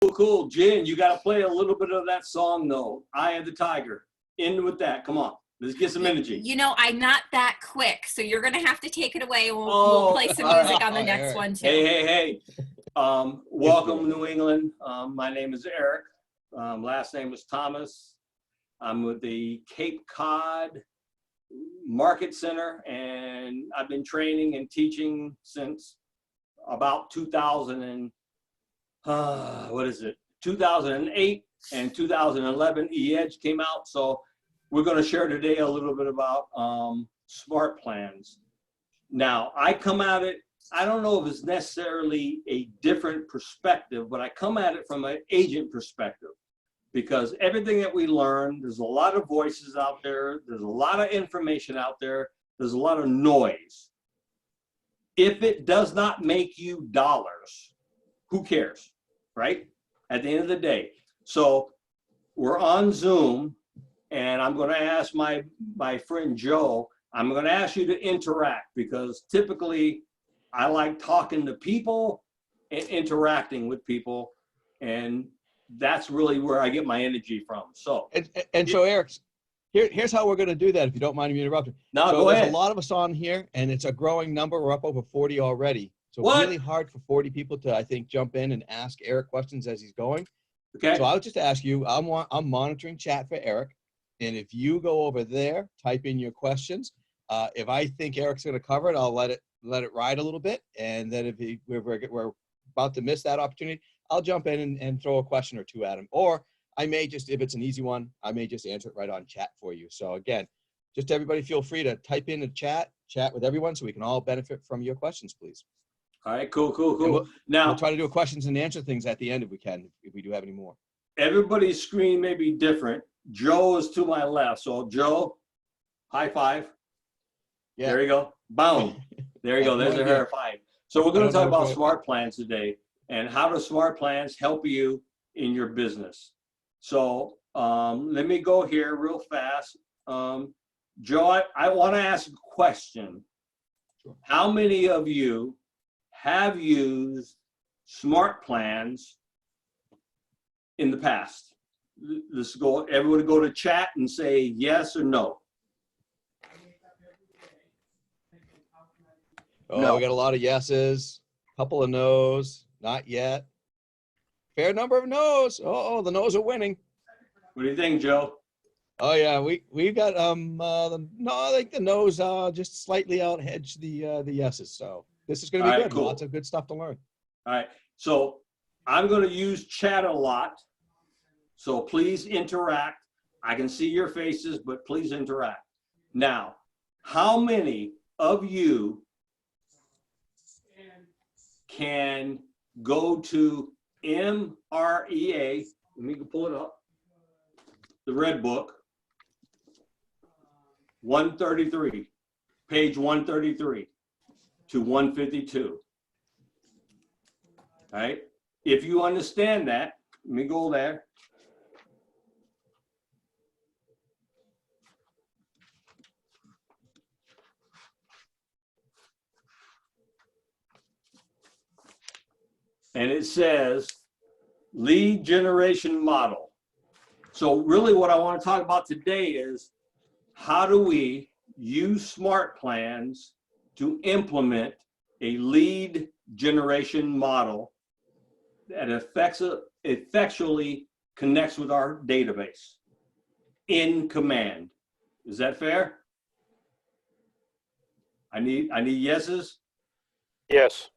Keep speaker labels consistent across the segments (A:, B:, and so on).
A: Cool, cool. Jen, you got to play a little bit of that song, though. Eye of the Tiger. In with that. Come on. Let's get some energy.
B: You know, I'm not that quick, so you're going to have to take it away. We'll play some music on the next one, too.
A: Hey. Welcome, New England. My name is Eric. Last name is Thomas. I'm with the Cape Cod Market Center, and I've been training and teaching since about 2008 and 2011. E-Edge came out, so we're going to share today a little bit about SmartPlans. Now, I come at it, I don't know if it's necessarily a different perspective, but I come at it from an agent perspective, because everything that we learn, there's a lot of voices out there, there's a lot of information out there, there's a lot of noise. If it does not make you dollars, who cares, right? At the end of the day. So we're on Zoom, and I'm going to ask my friend Joe, I'm going to ask you to interact, because typically I like talking to people and interacting with people, and that's really where I get my energy from. So
C: so Eric, here's how we're going to do that, if you don't mind me interrupting.
A: No,
C: so
A: go ahead.
C: There's a lot of us on here, and it's a growing number. We're up over 40 already. So it's really hard for 40 people to, I think, jump in and ask Eric questions as he's going.
A: Okay.
C: So I'll just ask you, I'm monitoring chat for Eric. And if you go over there, type in your questions. If I think Eric's going to cover it, I'll let it ride a little bit. And then if we're about to miss that opportunity, I'll jump in and throw a question or two at him. Or I may just, if it's an easy one, I may just answer it right on chat for you. So again, just everybody feel free to type in the chat with everyone so we can all benefit from your questions, please.
A: All right, cool.
C: We'll
A: Now,
C: try to do a questions and answer things at the end if we can, if we do have any more.
A: everybody's screen may be different. Joe is to my left. So Joe, high five. Yeah. There you go. Boom. There you go. There's a high five. So we're going to talk about SmartPlans today, and how do SmartPlans help you in your business. So let me go here real fast. Joe, I want to ask a question. Sure. How many of you have used SmartPlans in the past? Let's go, everyone go to chat and say yes or no.
C: Oh,
A: no.
C: We got a lot of yeses, a couple of no's, not yet. Fair number of no's. Oh, the no's are winning.
A: What do you think, Joe?
C: Oh yeah, we've got no, I think the no's just slightly out hedge the yeses. So this is going to be good. Cool. Lots of good stuff to learn.
A: All right, so I'm going to use chat a lot. So please interact. I can see your faces, but please interact. Now, how many of you can go to MREA? Let me pull it up. The Red Book, 133, page 133 to 152. All right. If you understand that, let me go there. And it says lead generation model. So really what I want to talk about today is, how do we use SmartPlans to implement a lead generation model that effectually connects with our database in command. Is that fair? I need yeses.
D: Yes.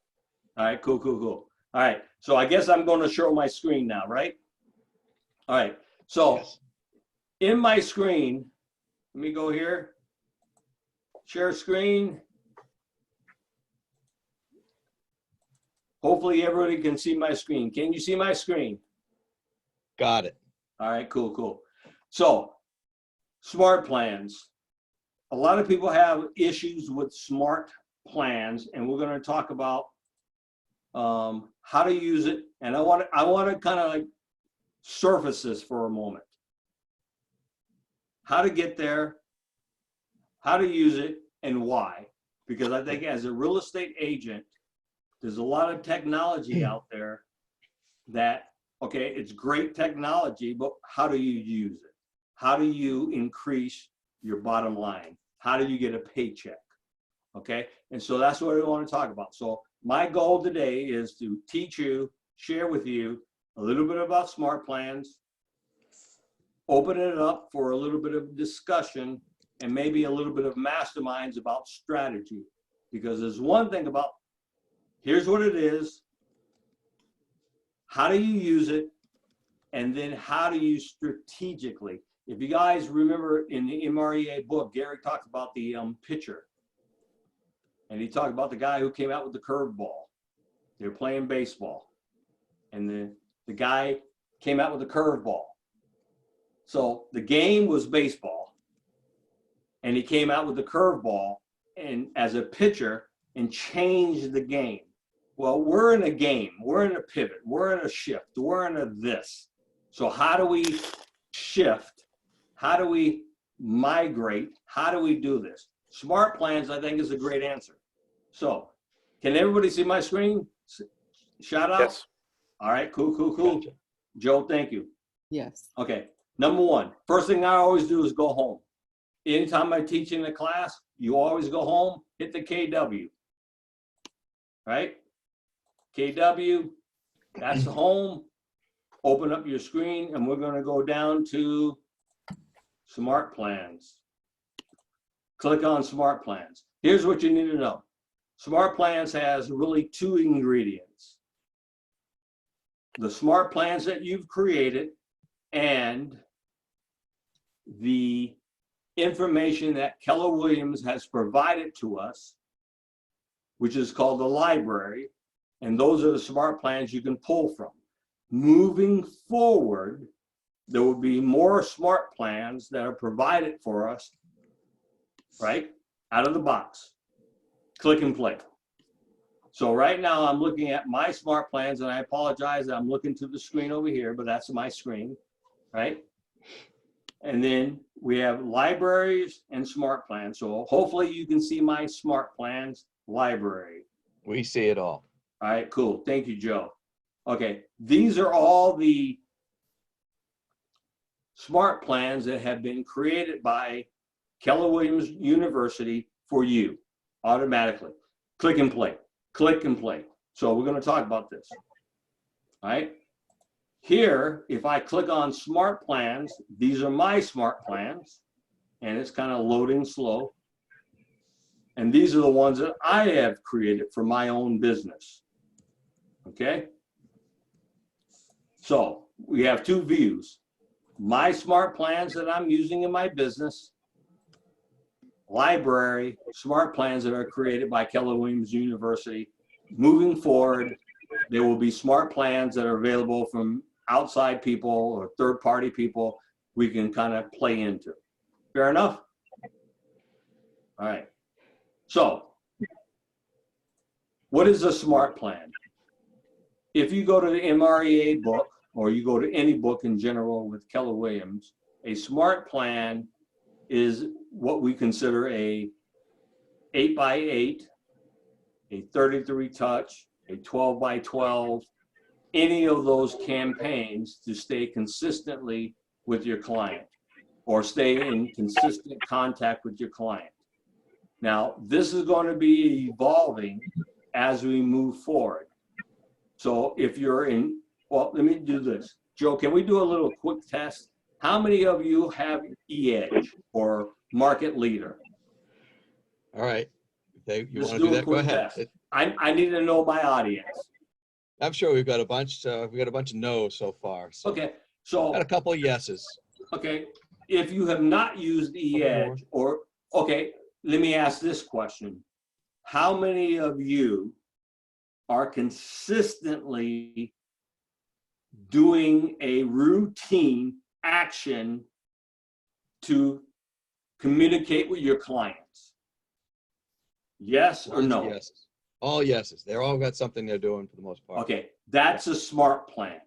A: All right, cool. All right, so I guess I'm going to show my screen now, right? All right, so yes. In my screen, let me go here, share screen. Hopefully everybody can see my screen. Can you see my screen?
C: Got it.
A: All right, cool. So SmartPlans. A lot of people have issues with SmartPlans, and we're going to talk about how to use it. And I want to kind of like surface this for a moment. How to get there, how to use it, and why. Because I think as a real estate agent, there's a lot of technology out there that Okay, it's great technology, but how do you use it? How do you increase your bottom line? How do you get a paycheck? Okay, and so that's what I want to talk about. So my goal today is to teach you, share with you a little bit about SmartPlans, open it up for a little bit of discussion and maybe a little bit of masterminds about strategy. Because there's one thing about, here's what it is, how do you use it, and then how do you strategically. If you guys remember in the MREA book, Gary talked about the pitcher. And he talked about the guy who came out with the curveball. They were playing baseball. And the guy came out with the curveball. So the game was baseball. And he came out with the curveball and as a pitcher and changed the game. Well, we're in a game. We're in a pivot. We're in a shift. We're in a this. So how do we shift? How do we migrate? How do we do this? SmartPlans, I think, is a great answer. So can everybody see my screen? Shout out?
D: Yes.
A: All right, cool, cool, cool.
C: Gotcha.
A: Joe, thank you.
E: Yes.
A: Okay, number one, first thing I always do is go home. Anytime I teach in a class, you always go home, hit the KW, right? KW, that's the home. Open up your screen and we're gonna go down to SmartPlans. Click on SmartPlans. Here's what you need to know. SmartPlans has really two ingredients. The SmartPlans that you've created and the information that Keller Williams has provided to us, which is called the library, and those are the SmartPlans you can pull from. Moving forward, there will be more SmartPlans that are provided for us, right, out of the box. Click and play. So right now I'm looking at my SmartPlans, and I apologize, I'm looking to the screen over here, but that's my screen, right? And then we have libraries and SmartPlans. So hopefully you can see my SmartPlans library.
C: We see it all.
A: All right, cool. Thank you, Joe. Okay, these are all the SmartPlans that have been created by Keller Williams University for you automatically. Click and play. Click and play. So we're going to talk about this. All right. Here, if I click on SmartPlans, these are my SmartPlans, and it's kind of loading slow. And these are the ones that I have created for my own business. Okay. So we have two views. My SmartPlans that I'm using in my business, library, SmartPlans that are created by Keller Williams University. Moving forward, there will be SmartPlans that are available from outside people or third-party people we can kind of play into. Fair enough? All right. So what is a SmartPlan? If you go to the MREA book, or you go to any book in general with Keller Williams, a SmartPlan is what we consider a 8x8, a 33 touch, a 12x12, any of those campaigns to stay consistently with your client or stay in consistent contact with your client. Now, this is going to be evolving as we move forward. So if you're in, well, let me do this. Joe, can we do a little quick test? How many of you have EDGE or market leader?
C: All right. If you
A: Let's
C: want to do
A: do a
C: that, go
A: quick
C: ahead.
A: test. I need to know my audience.
C: I'm sure we've got a bunch. We got a bunch of no's so far. So
A: Okay, so
C: got a couple of yeses.
A: okay, if you have not used EDGE or, okay, let me ask this question. How many of you are consistently doing a routine action to communicate with your clients? Yes or no?
C: Yeses. All yeses. They're all got something they're doing for the most part.
A: Okay, that's a SmartPlan.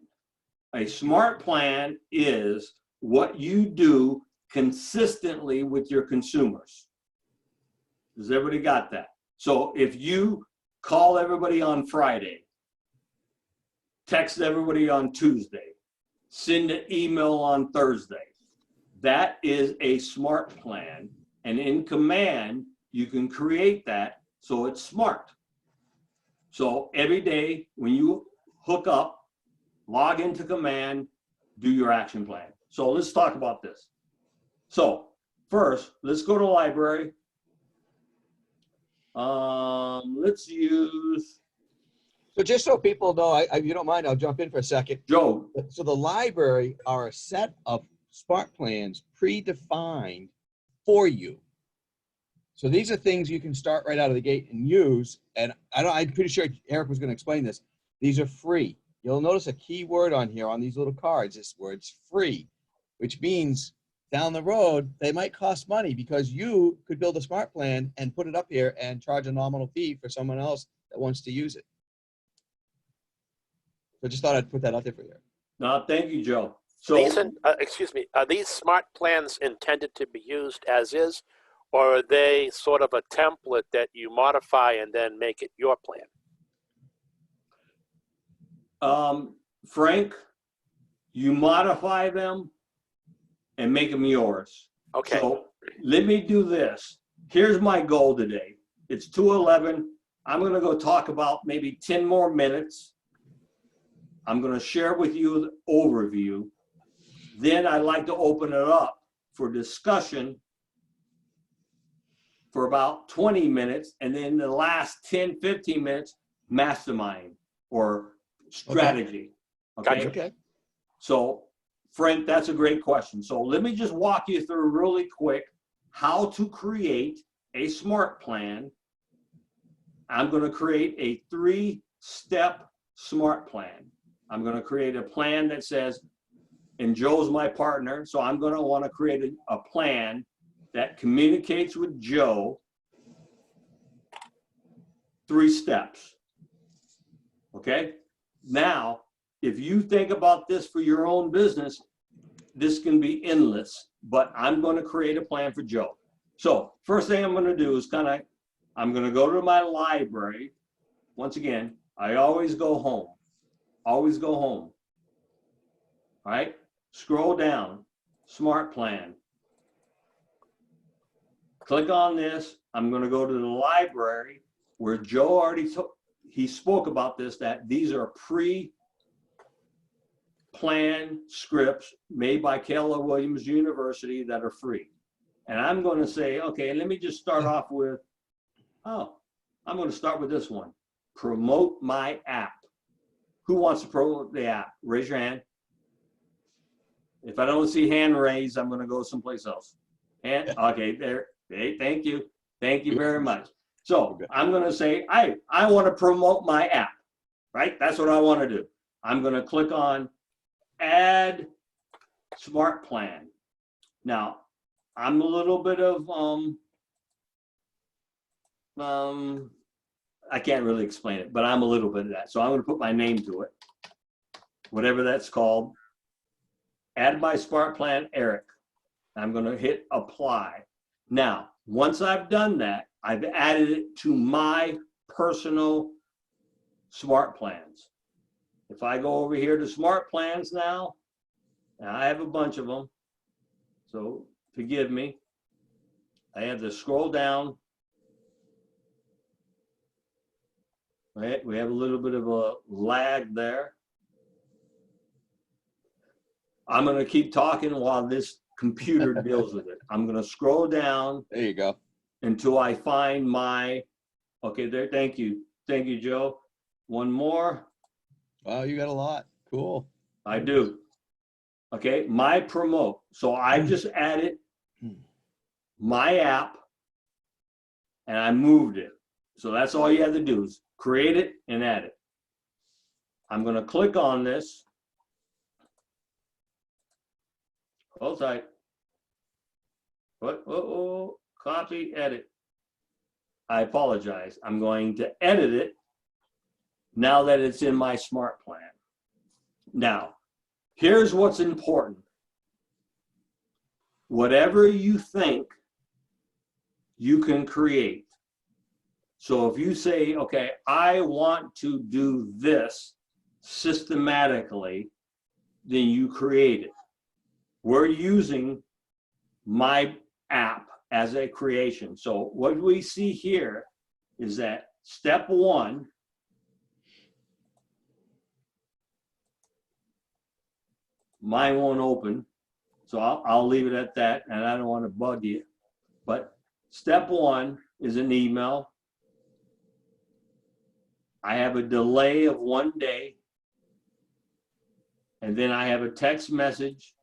A: A SmartPlan is what you do consistently with your consumers. Does everybody got that? So if you call everybody on Friday text everybody on Tuesday, send an email on Thursday. That is a smart plan. And in Command, you can create that so it's smart. So every day when you hook up, log into Command, do your action plan. So let's talk about this. So first, let's go to library. Let's use
C: So just so people know, if you don't mind, I'll jump in for a second.
A: Joe.
C: So the library are a set of smart plans predefined for you. So these are things you can start right out of the gate and use. And I'm pretty sure Eric was going to explain this. These are free. You'll notice a key word on here on these little cards. This word's free, which means down the road, they might cost money because you could build a smart plan and put it up here and charge a nominal fee for someone else that wants to use it. So just thought I'd put that out there for you.
A: No, thank you, Joe. So
D: Excuse me, are these smart plans intended to be used as is, or are they sort of a template that you modify and then make it your plan?
A: Frank, you modify them and make them yours.
D: Okay.
A: So let me do this. Here's my goal today. It's 2:11. I'm going to go talk about maybe 10 more minutes. I'm going to share with you the overview. Then I'd like to open it up for discussion for about 20 minutes. And then the last 10, 15 minutes, mastermind or strategy. Okay.
D: Gotcha.
C: Okay.
A: So Frank, that's a great question. So let me just walk you through really quick how to create a smart plan. I'm going to create a 3-step smart plan. I'm going to create a plan that says, and Joe's my partner, so I'm going to want to create a plan that communicates with Joe 3 steps. Okay? Now, if you think about this for your own business, this can be endless, but I'm going to create a plan for Joe. So first thing I'm going to do is I'm going to go to my library. Once again, I always go home. Always go home. All right? Scroll down, Smart Plan. Click on this. I'm going to go to the library where Joe already he spoke about this, that these are pre-planned scripts made by Keller Williams University that are free. And I'm going to say, okay, let me just start off with, I'm going to start with this one. Promote my app. Who wants to promote the app? Raise your hand. If I don't see hand raised, I'm going to go someplace else. And okay, there. Hey, thank you. Thank you very much. So I'm going to say, I want to promote my app, right? That's what I want to do. I'm going to click on Add Smart Plan. Now, I'm a little bit of, I can't really explain it, but I'm a little bit of that. So I'm going to put my name to it, whatever that's called. Add my smart plan, Eric. I'm going to hit apply. Now, once I've done that, I've added it to my personal smart plans. If I go over here to smart plans now, and I have a bunch of them, so forgive me. I have to scroll down. Right, we have a little bit of a lag there. I'm going to keep talking while this computer deals with it. I'm going to scroll down.
C: There you go.
A: Until I find my, okay, there, thank you. Thank you, Joe. One more.
C: Wow, you got a lot. Cool.
A: I do. Okay, my promote. So I just added my app and I moved it. So that's all you have to do is create it and add it. I'm going to click on this. Hold tight. What? Copy, edit. I apologize. I'm going to edit it now that it's in my smart plan. Now, here's what's important. Whatever you think, you can create. So if you say, okay, I want to do this, systematically than you created. We're using my app as a creation. So what we see here is that step one, mine won't open. So I'll leave it at that, and I don't want to bug you. But step one is an email. I have a delay of 1 day. And then I have a text message.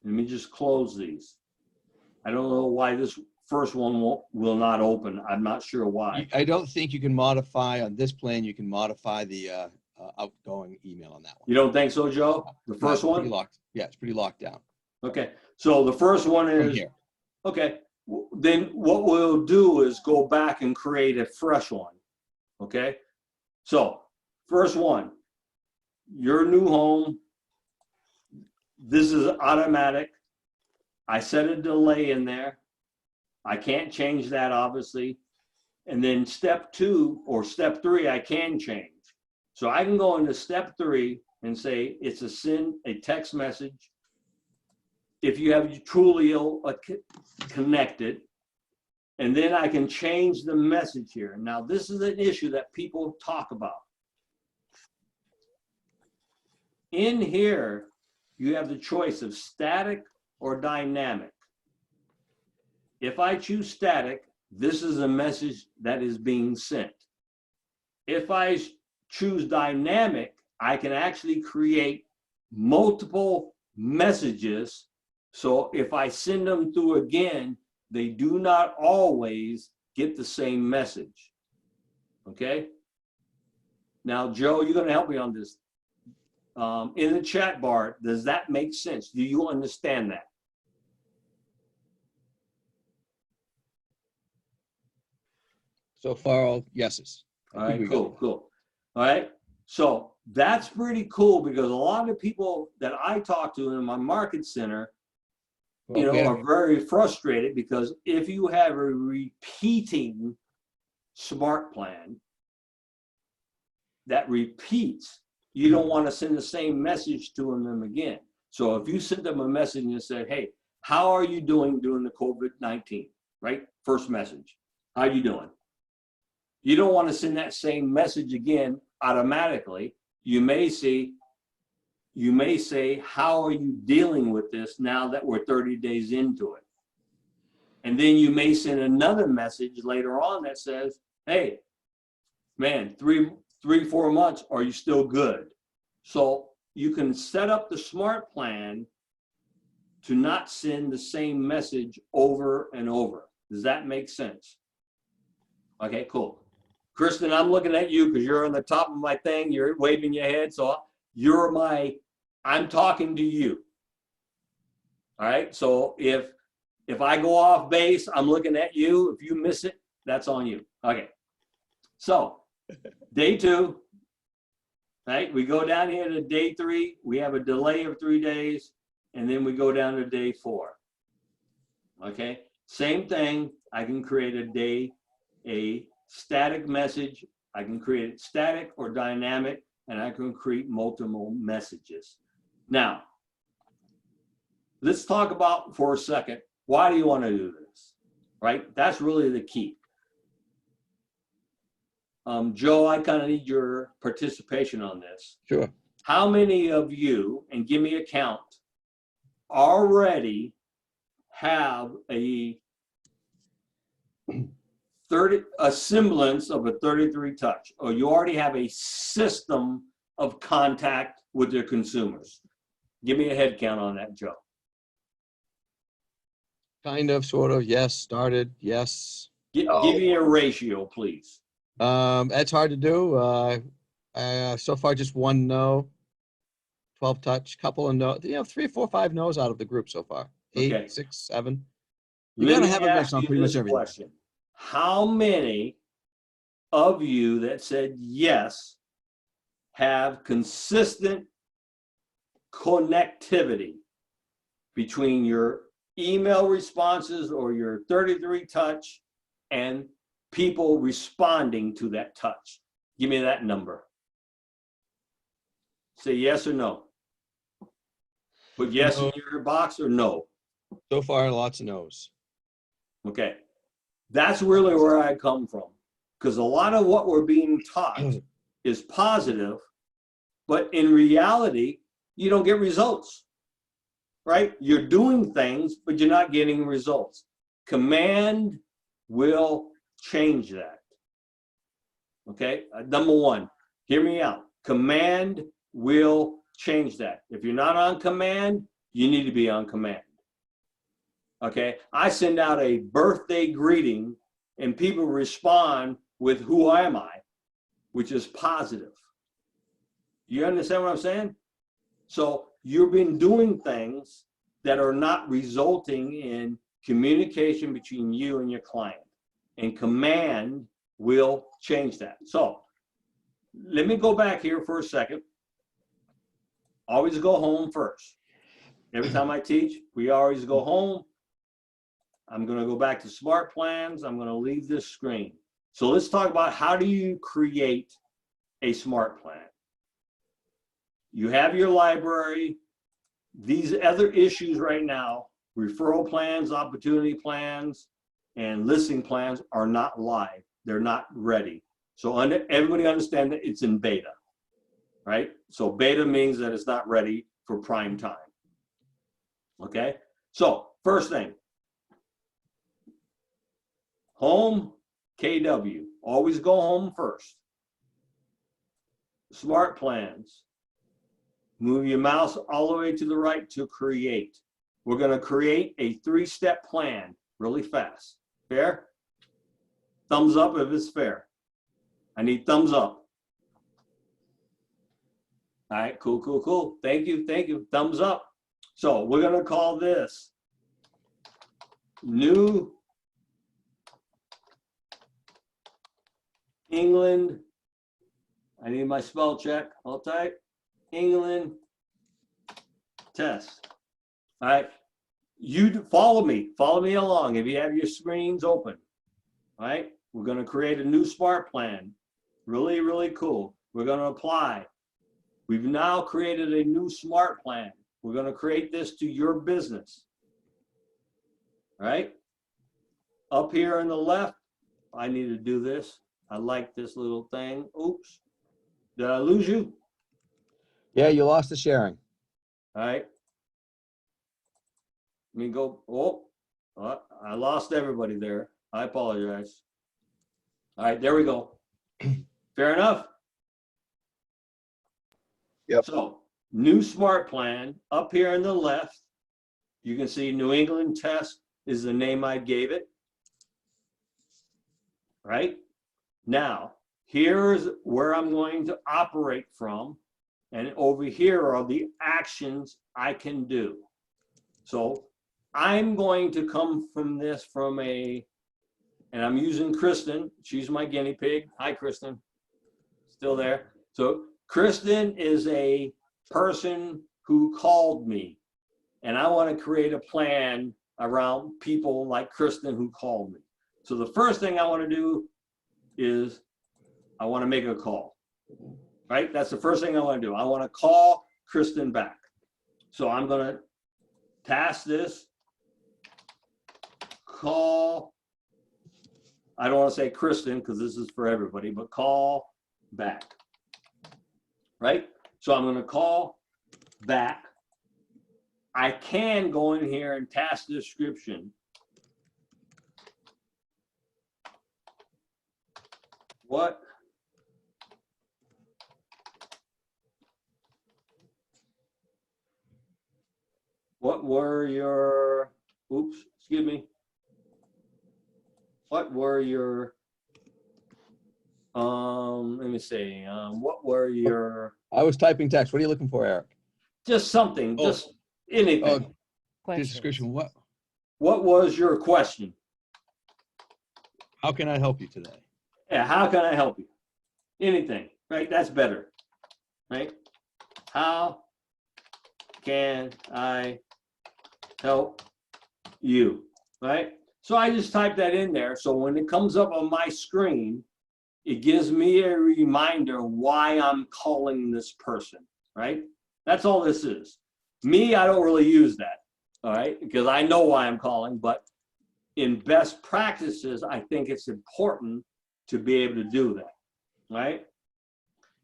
A: Let me just close these. I don't know why this first one will not open. I'm not sure why.
C: I don't think you can modify on this plan. You can modify the outgoing email on that one.
A: You don't think so, Joe? The first
C: No, it's
A: one?
C: pretty locked. Yeah, it's pretty locked down.
A: Okay. So the first one
C: From
A: is,
C: here.
A: okay. Then what we'll do is go back and create a fresh one. Okay. So first one, your new home. This is automatic. I set a delay in there. I can't change that, obviously. And then step two or step three, I can change. So I can go into step three and say it's a send a text message. If you have Trulio connected, and then I can change the message here. Now, this is an issue that people talk about. In here, you have the choice of static or dynamic. If I choose static, this is a message that is being sent. If I choose dynamic, I can actually create multiple messages. So if I send them through again, they do not always get the same message. Okay? Now, Joe, you're going to help me on this. In the chat bar, does that make sense? Do you understand that?
C: So far, all yeses.
A: All right, cool, cool. All right, so that's pretty cool because a lot of people that I talk to in my market center, you know, are very frustrated because if you have a repeating smart plan that repeats, you don't want to send the same message to them again. So if you send them a message and say, hey, how are you doing during the COVID-19, right? First message, how you doing? You don't want to send that same message again automatically. You may say, how are you dealing with this now that we're 30 days into it? And then you may send another message later on that says, hey, man, 3-4 months, are you still good? So you can set up the smart plan to not send the same message over and over. Does that make sense? Okay, cool. Kristen, I'm looking at you because you're on the top of my thing. You're waving your head. So I'm talking to you. All right. So if I go off base, I'm looking at you. If you miss it, that's on you. Okay. So day 2, right? We go down here to day 3. We have a delay of 3 days. And then we go down to day 4. Okay. Same thing. I can create a static message. I can create it static or dynamic, and I can create multiple messages. Now, let's talk about for a second, why do you want to do this, right? That's really the key. Joe, I kind of need your participation on this.
C: Sure.
A: How many of you, and give me a count, already have a semblance of a 33 touch, or you already have a system of contact with your consumers? Give me a head count on that, Joe.
C: Kind of, sort of, yes, started, yes.
A: Give me a ratio, please.
C: That's hard to do. So far, just 1 no, 12 touch, couple of no, 3, 4, 5 no's out of the group so far. 8,
A: Okay.
C: 6, 7. You
A: Let
C: gotta
A: me
C: have a mix
A: ask
C: on
A: you
C: pretty much
A: this
C: everything.
A: question. How many of you that said yes have consistent connectivity between your email responses or your 33 touch and people responding to that touch? Give me that number. Say yes or no. Put yes
C: No.
A: in your box or no.
C: So far, lots of no's.
A: Okay. That's really where I come from. Because a lot of what we're being taught is positive, but in reality, you don't get results, right? You're doing things, but you're not getting results. Command will change that. Okay, number one, hear me out. Command will change that. If you're not on command, you need to be on command. Okay, I send out a birthday greeting and people respond with who am I, which is positive. You understand what I'm saying? So you've been doing things that are not resulting in communication between you and your client, and command will change that. So let me go back here for a second. Always go home first. Every time I teach, we always go home. I'm going to go back to SmartPlans. I'm going to leave this screen. So let's talk about how do you create a smart plan. You have your library. These other issues right now, referral plans, opportunity plans, and listing plans are not live. They're not ready. So everybody understand that it's in beta, right? So beta means that it's not ready for prime time. Okay? So first thing, home, KW. Always go home first. Smart plans. Move your mouse all the way to the right to create. We're going to create a 3-step plan really fast. Fair? Thumbs up if it's fair. I need thumbs up. All right, cool, cool, cool. Thank you, thank you. Thumbs up. So we're going to call this New England. I need my spell check. Hold tight. England test. All right. You follow me along if you have your screens open. All right. We're going to create a new smart plan. Really, really cool. We're going to apply. We've now created a new smart plan. We're going to create this to your business. All right. Up here on the left, I need to do this. I like this little thing. Oops. Did I lose you?
C: Yeah, you lost the sharing.
A: All right. Let me go. Oh, I lost everybody there. I apologize. All right, there we go. Fair enough?
C: Yep.
A: So, new smart plan up here on the left. You can see New England Test is the name I gave it. Right? Now, here's where I'm going to operate from. And over here are the actions I can do. So I'm going to come from this from and I'm using Kristen. She's my guinea pig. Hi, Kristen. Still there. So Kristen is a person who called me. And I want to create a plan around people like Kristen who called me. So the first thing I want to do is I want to make a call. Right? That's the first thing I want to do. I want to call Kristen back. So I'm going to task this. Call. I don't want to say Kristen because this is for everybody, but call back. Right? So I'm going to call back. I can go in here and task description. What were your, oops, excuse me. What were your, let me see, what were your,
C: I was typing text. What are you looking for, Eric?
A: just something,
C: Oh.
A: just anything.
C: Description. What
A: was your question?
C: How can I help you today?
A: Yeah, how can I help you? Anything, right? That's better, right? How can I help you, right? So I just type that in there. So when it comes up on my screen, It gives me a reminder why I'm calling this person, right? That's all this is. Me, I don't really use that, all right? Because I know why I'm calling, but in best practices, I think it's important to be able to do that, right?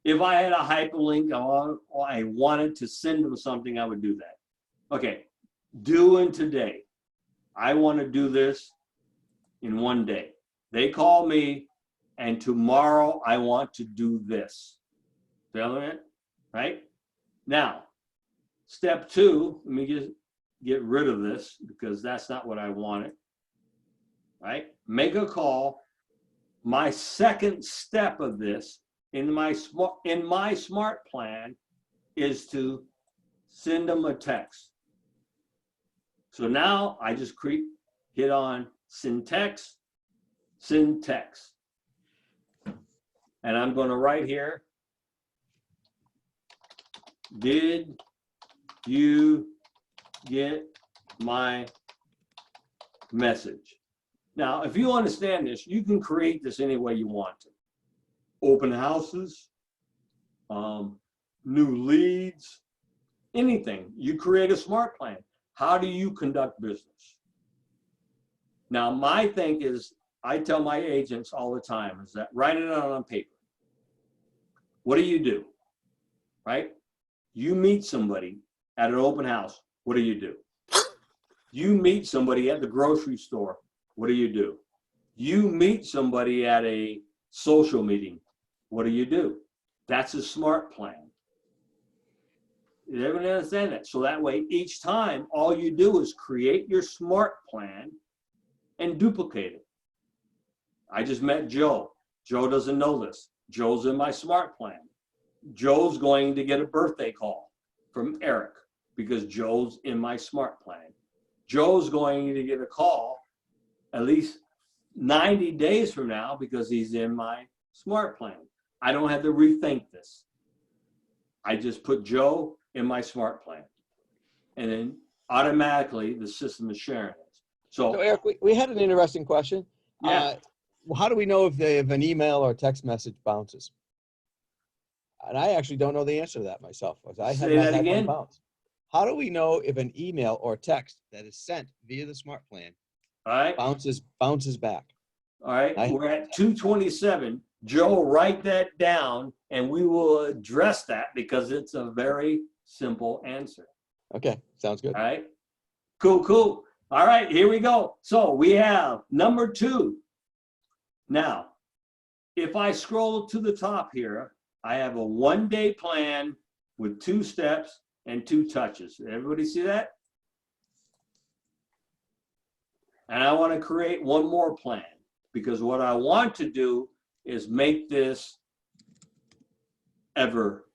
A: If I had a hyperlink, I wanted to send them something, I would do that. Okay, doing today. I want to do this in one day. They call me, and tomorrow I want to do this. Feeling it? Right? Now, step 2, let me just get rid of this because that's not what I wanted. Right? Make a call. My second step of this in my smart plan is to send them a text. So now I just hit on send text, and I'm going to write here, did you get my message? Now, if you understand this, you can create this any way you want to. Open houses, new leads, anything. You create a smart plan. How do you conduct business? Now, my thing is, I tell my agents all the time is that write it out on paper. What do? Right? You meet somebody at an open house. What do? You meet somebody at the grocery store. What do? You meet somebody at a social meeting. What do? That's a smart plan. Everyone understand that? So that way, each time, all you do is create your smart plan and duplicate it. I just met Joe. Joe doesn't know this. Joe's in my smart plan. Joe's going to get a birthday call from Eric because Joe's in my smart plan. Joe's going to get a call at least 90 days from now because he's in my smart plan. I don't have to rethink this. I just put Joe in my smart plan. And then automatically the system is sharing it.
C: So Eric, we had an interesting question.
A: Yeah.
C: How do we know if an email or text message bounces? And I actually don't know the answer to that myself. I
A: Say that again.
C: Bounce. How do we know if an email or text that is sent via the smart plan
A: All right.
C: bounces back?
A: All right. We're at 227. Joe, write that down and we will address that because it's a very simple answer.
C: Okay. Sounds good.
A: All right. Cool. All right. Here we go. So we have number 2. Now, if I scroll to the top here, I have a 1-day plan with 2 steps and 2 touches. Everybody see that? And I want to create one more plan because what I want to do is make this evergreen.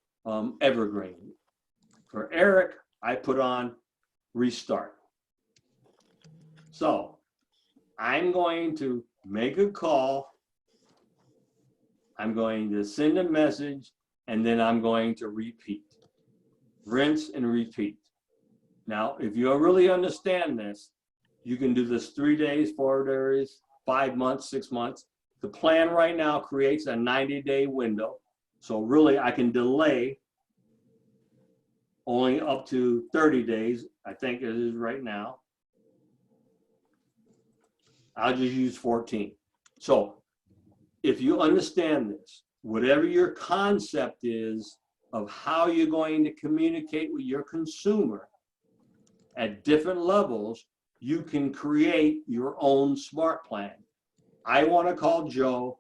A: For Eric, I put on restart. So I'm going to make a call. I'm going to send a message, and then I'm going to repeat. Rinse and repeat. Now, if you really understand this, you can do this 3 days, 4 days, 5 months, 6 months. The plan right now creates a 90-day window. So really, I can delay only up to 30 days. I think it is right now. I'll just use 14. So if you understand this, whatever your concept is of how you're going to communicate with your consumer at different levels, you can create your own smart plan. I want to call Joe,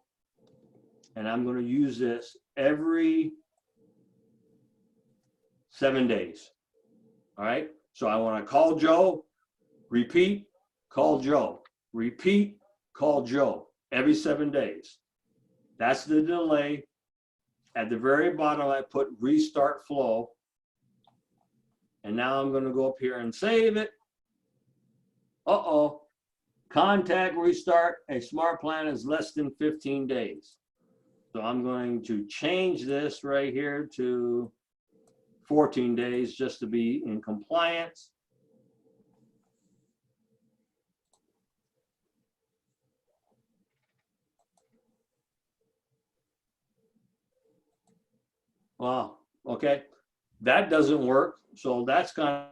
A: and I'm going to use this every 7 days. All right. So I want to call Joe, repeat, call Joe, repeat, call Joe every 7 days. That's the delay. At the very bottom, I put restart flow. And now I'm going to go up here and save it. Contact restart. A smart plan is less than 15 days. So I'm going to change this right here to 14 days just to be in compliance. Wow, okay. That doesn't work, so that's kind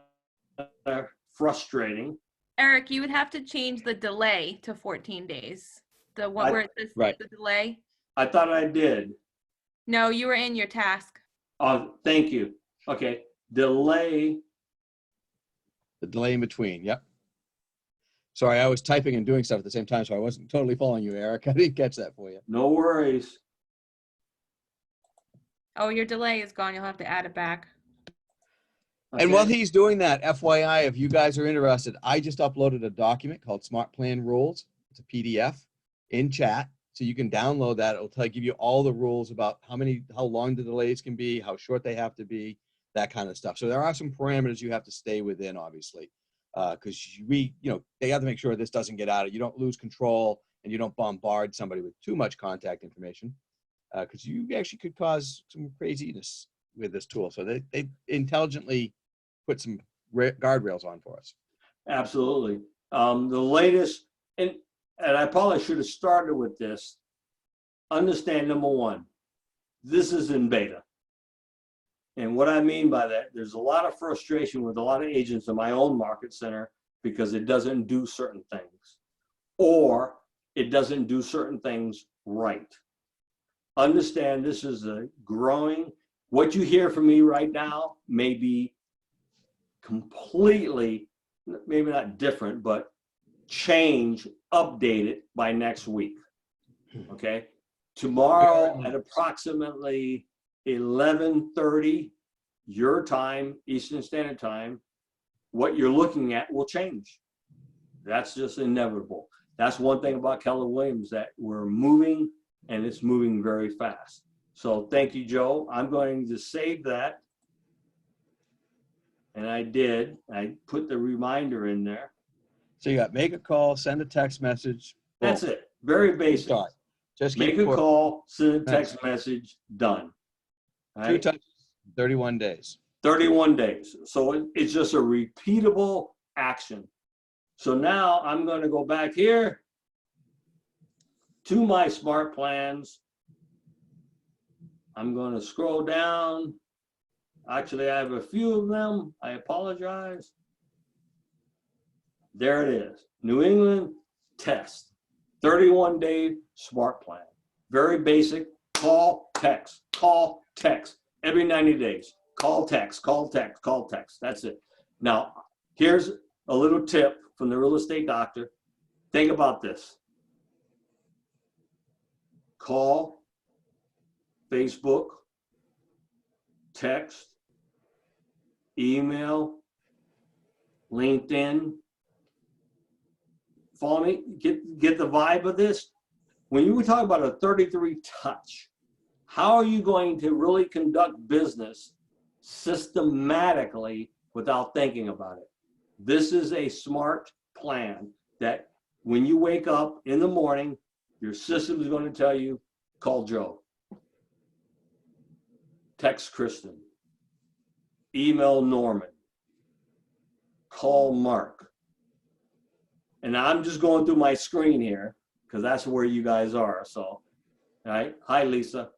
A: of frustrating.
E: Eric, you would have to change the delay to 14 days. The one where it says
C: Right.
E: the delay.
A: I thought I did.
E: No, you were in your task.
A: Thank you. Okay, delay.
C: The delay in between. Yep. Sorry, I was typing and doing stuff at the same time, so I wasn't totally following you, Eric. I didn't catch that for you.
A: No worries.
E: Oh, your delay is gone. You'll have to add it back.
C: And while
A: Okay.
C: he's doing that, FYI, if you guys are interested, I just uploaded a document called Smart Plan Rules. It's a PDF in chat. So you can download that. It'll give you all the rules about how long the delays can be, how short they have to be, that kind of stuff. So there are some parameters you have to stay within, obviously, because they have to make sure this doesn't get out of, you don't lose control and you don't bombard somebody with too much contact information, because you actually could cause some craziness with this tool. So they intelligently put some guardrails on for us.
A: Absolutely. The latest, and I probably should have started with this. Understand, number one, this is in beta. And what I mean by that, there's a lot of frustration with a lot of agents in my own market center because it doesn't do certain things, or it doesn't do certain things right. Understand, this is a growing, what you hear from me right now may be completely, maybe not different, but change, updated by next week. Okay. Tomorrow at approximately 11:30 your time, Eastern Standard Time, what you're looking at will change. That's just inevitable. That's one thing about Keller Williams, that we're moving, and it's moving very fast. So thank you, Joe. I'm going to save that. And I did. I put the reminder in there.
C: So you got make a call, send a text message.
A: That's it. Very basic.
C: Start. Just
A: Make a call, send a text message, done. All
C: 2
A: right?
C: touches, 31 days.
A: 31 days. So it's just a repeatable action. So now I'm going to go back here to my smart plans. I'm going to scroll down. Actually, I have a few of them. I apologize. There it is. New England test. 31-day smart plan. Very basic. Call, text, call, text. Every 90 days. Call, text, call, text, call, text. That's it. Now, here's a little tip from the real estate doctor. Think about this. Call, Facebook, text, email, LinkedIn. Follow me? Get the vibe of this? When you were talking about a 33 touch, how are you going to really conduct business systematically without thinking about it? This is a smart plan that when you wake up in the morning, your system is going to tell you, call Joe, text Kristen, email Norman, call Mark. And I'm just going through my screen here because that's where you guys are. So, all right. Hi, Lisa.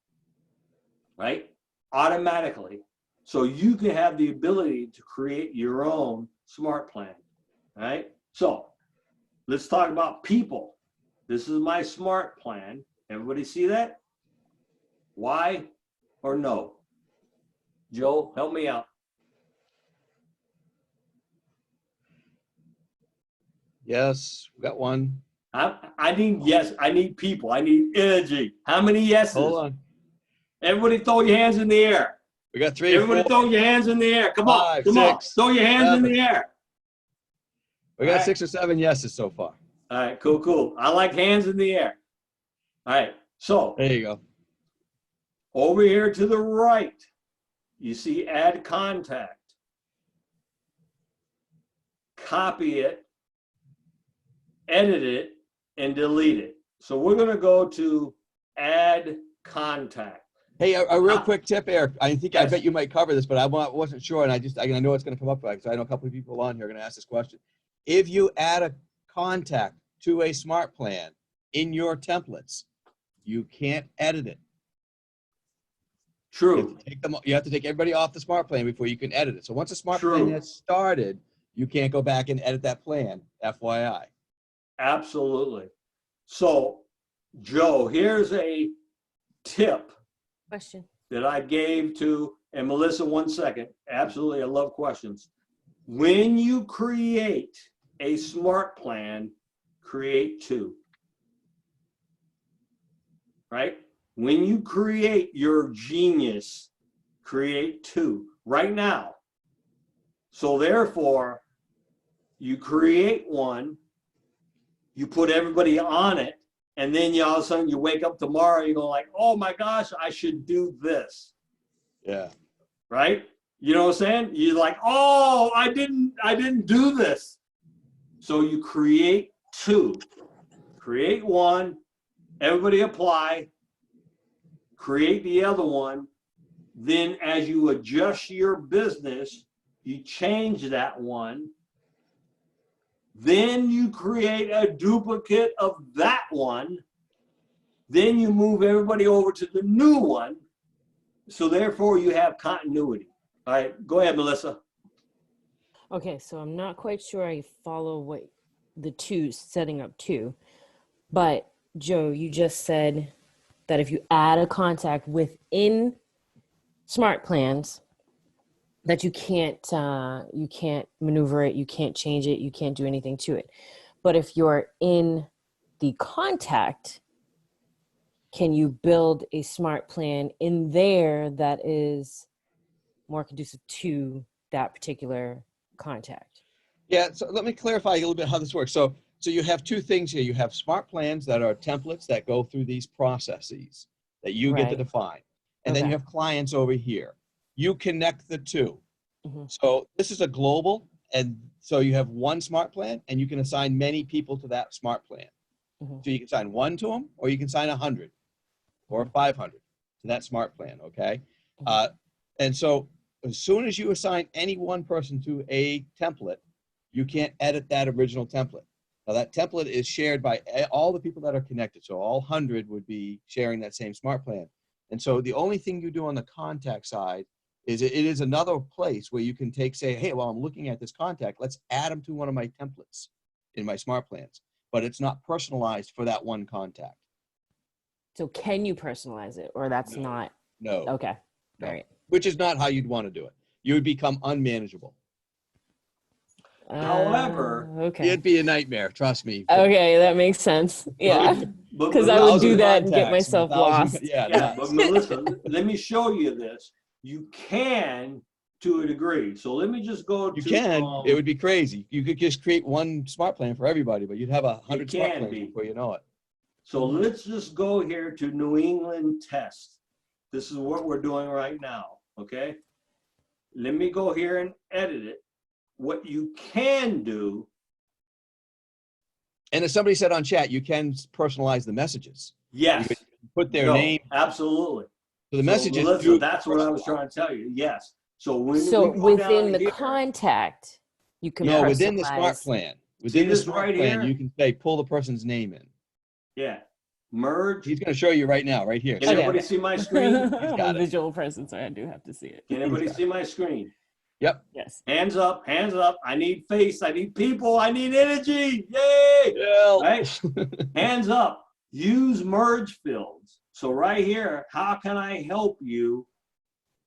A: Right? Automatically. So you can have the ability to create your own smart plan. All right. So let's talk about people. This is my smart plan. Everybody see that? Why or no? Joe, help me out.
C: Yes, we got one.
A: I need yes. I need people. I need energy. How many yeses?
C: Hold on.
A: Everybody throw your hands in the air.
C: We got 3,
A: Everybody
C: 4,
A: throw your hands in the air. Come on.
C: 5,
A: Come on.
C: 6,
A: Throw your hands
C: 7.
A: in the air.
C: We got
A: All right.
C: 6 or 7 yeses so far.
A: All right, cool, cool. I like hands in the air. All right, so
C: There you go.
A: over here to the right, you see add contact. Copy it, edit it, and delete it. So we're going to go to add contact.
C: Hey, a real quick tip, Eric. I
A: Yes.
C: bet you might cover this, but I wasn't sure, and I know it's going to come up because I know a couple of people on here are going to ask this question. If you add a contact to a smart plan in your templates, you can't edit it.
A: True.
C: You have to take everybody off the smart plan before you can edit it. So once a smart plan
A: True.
C: has started, you can't go back and edit that plan, FYI.
A: Absolutely. So, Joe, here's a tip
F: Question.
A: that I gave to, and Melissa, 1 second. Absolutely, I love questions. When you create a smart plan, create 2. Right? When you create your genius, create 2 right now. So therefore, you create one, you put everybody on it, and then you all of a sudden you wake up tomorrow, you go like, oh my gosh, I should do this.
C: Yeah.
A: Right? You know what I'm saying? You're like, oh, I didn't do this. So you create 2. Create one, everybody apply, create the other one. Then as you adjust your business, you change that one. Then you create a duplicate of that one. Then you move everybody over to the new one. So therefore you have continuity. All right, go ahead, Melissa.
F: Okay, so I'm not quite sure I follow what the two setting up to, but Joe, you just said that if you add a contact within SmartPlans, that you can't maneuver it, you can't change it, you can't do anything to it. But if you're in the contact, can you build a smart plan in there that is more conducive to that particular contact?
C: Yeah, so let me clarify a little bit how this works. So you have 2 things here. You have smart plans that are templates that go through these processes that you get to
F: Right.
C: define. And then you have clients over here. You connect the 2.
F: Mhm.
C: So this is a global, and so you have one smart plan, and you can assign many people to that smart plan.
F: Mhm.
C: So you can assign 1 to them, or you can assign 100 or 500 to that smart plan, okay? And so as soon as you assign any one person to a template, you can't edit that original template. Now that template is shared by all the people that are connected. So all 100 would be sharing that same smart plan. And so the only thing you do on the contact side is it is another place where you can say, hey, well, I'm looking at this contact. Let's add them to one of my templates in my smart plans. But it's not personalized for that one contact.
F: So can you personalize it, or that's
C: No.
F: not?
C: No.
F: Okay.
C: No.
F: All right.
C: Which is not how you'd want to do it. You would become unmanageable.
A: However,
F: okay.
C: It'd be a nightmare, trust me.
F: Okay, that makes sense. Yeah,
A: but
F: because I would do
C: Thousand
F: that and get
C: contacts,
F: myself
C: 1,000
F: lost.
C: Yeah,
A: yeah,
C: nuts.
A: but Melissa, let me show you this. You can to a degree. So let me just go
C: You
A: to.
C: can. It would be crazy. You could just create one smart plan for everybody, but you'd have 100 smart
A: can
C: plans
A: be.
C: before you know it.
A: So let's just go here to New England test. This is what we're doing right now, okay? Let me go here and edit it. What you can do.
C: And as somebody said on chat, you can personalize the messages.
A: Yes.
C: You could put their
A: No,
C: name.
A: absolutely.
C: So the
A: So,
C: messages
A: Melissa,
C: do
A: that's what I was trying to tell you. Yes. So when
F: So
A: we go
F: within
A: down
F: the
A: here,
F: contact, you can
C: No,
F: personalize.
C: within the smart plan. Within the
A: this
C: smart
A: right
C: plan,
A: here?
C: you can say, pull the person's name in.
A: yeah, merge.
C: He's going to show you right now, right here.
A: Can everybody see my screen?
F: I'm
C: got
F: a
C: it.
F: visual person, so I do have to see it.
A: Can everybody see my screen?
C: Yep.
F: Yes.
A: Hands up, hands up. I need face, I need people, I need energy. Yay!
C: Well,
A: Right? Hands up. Use merge fields. So right here, how can I help you?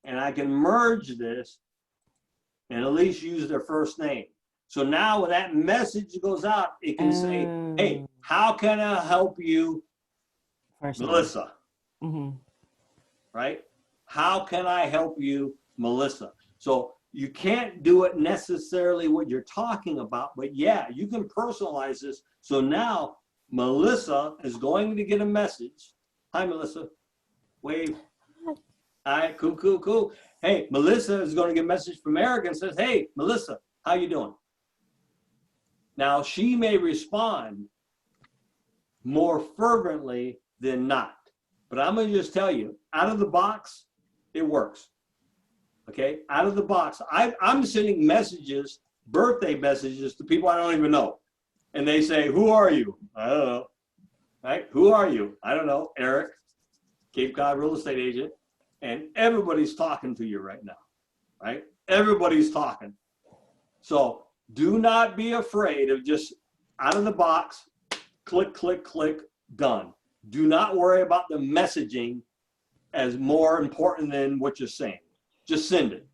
A: And I can merge this and at least use their first name. So now when that message goes out, it can say, hey, how can I help you, Melissa?
F: Mm-hmm.
A: Right? How can I help you, Melissa? So you can't do it necessarily what you're talking about, but yeah, you can personalize this. So now Melissa is going to get a message. Hi, Melissa. Wave. All right, cool, cool, cool. Hey, Melissa is going to get a message from Eric and says, hey, Melissa, how you doing? Now, she may respond more fervently than not, but I'm going to just tell you, out of the box, it works. Okay, out of the box, I'm sending messages, birthday messages to people I don't even know. And they say, who are you? I don't know. Right? Who are you? I don't know. Eric, Cape Cod real estate agent. and everybody's talking to you right now, right? Everybody's talking. So do not be afraid of just out of the box, click, click, click, done. Do not worry about the messaging as more important than what you're saying. Just send it.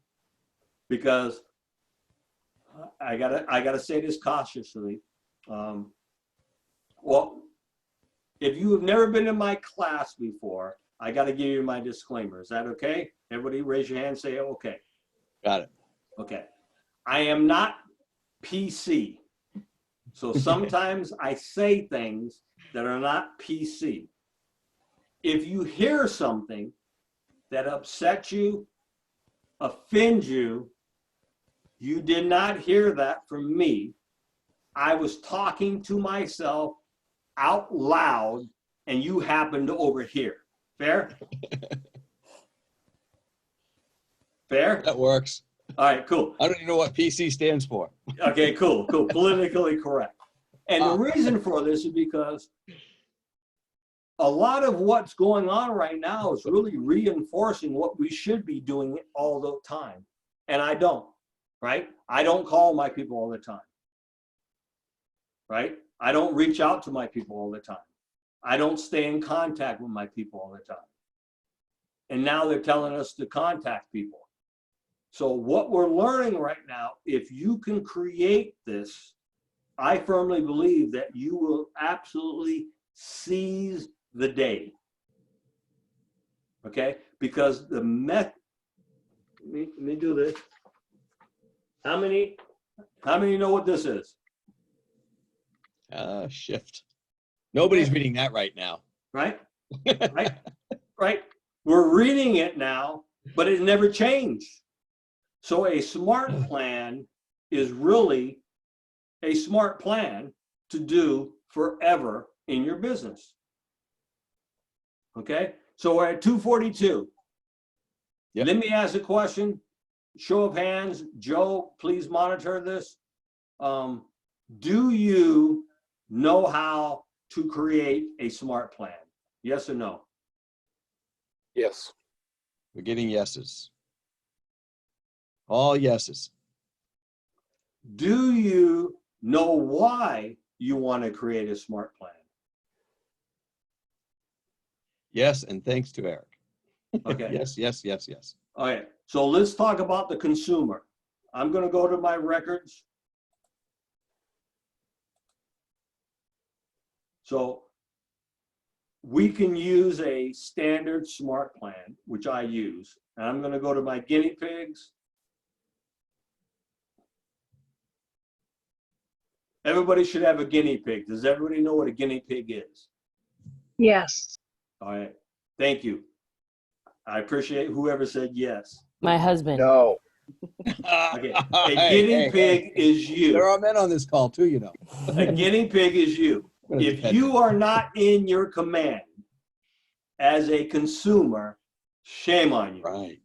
A: Because I gotta say this cautiously. Well, if you have never been in my class before, I gotta give you my disclaimer. Is that okay? Everybody raise your hand, say okay.
C: Got it.
A: Okay. I am not PC. So sometimes I say things that are not PC. If you hear something that upsets you, offends you, you did not hear that from me. I was talking to myself out loud and you happened to overhear. Fair? Fair?
C: That works.
A: All right, cool.
C: I don't even know what PC stands for.
A: Okay, cool. Politically correct. And the reason for this is because a lot of what's going on right now is really reinforcing what we should be doing all the time. And I don't, right? I don't call my people all the time, right? I don't reach out to my people all the time. I don't stay in contact with my people all the time. And now they're telling us to contact people. So what we're learning right now, if you can create this, I firmly believe that you will absolutely seize the day. Okay? Because the let me do this. How many know what this is?
C: Shift. Nobody's reading that right now.
A: Right? Right? Right? We're reading it now, but it never changed. So a smart plan is really a smart plan to do forever in your business. Okay? So we're at 2:42.
C: Yep.
A: Let me ask a question. Show of hands. Joe, please monitor this. Do you know how to create a smart plan? Yes or no?
D: Yes.
C: We're getting yeses. All yeses.
A: Do you know why you want to create a smart plan?
C: Yes, and thanks to Eric.
A: Okay.
C: Yes, yes, yes, yes.
A: All right. So let's talk about the consumer. I'm going to go to my records. So we can use a standard smart plan, which I use. And I'm going to go to my guinea pigs. Everybody should have a guinea pig. Does everybody know what a guinea pig is?
G: Yes.
A: All right. Thank you. I appreciate whoever said yes.
F: My husband.
G: No.
A: Okay. A guinea pig is you.
C: There are men on this call too, you know.
A: A guinea pig is you. If you are not in your command as a consumer, shame on you.
C: Right.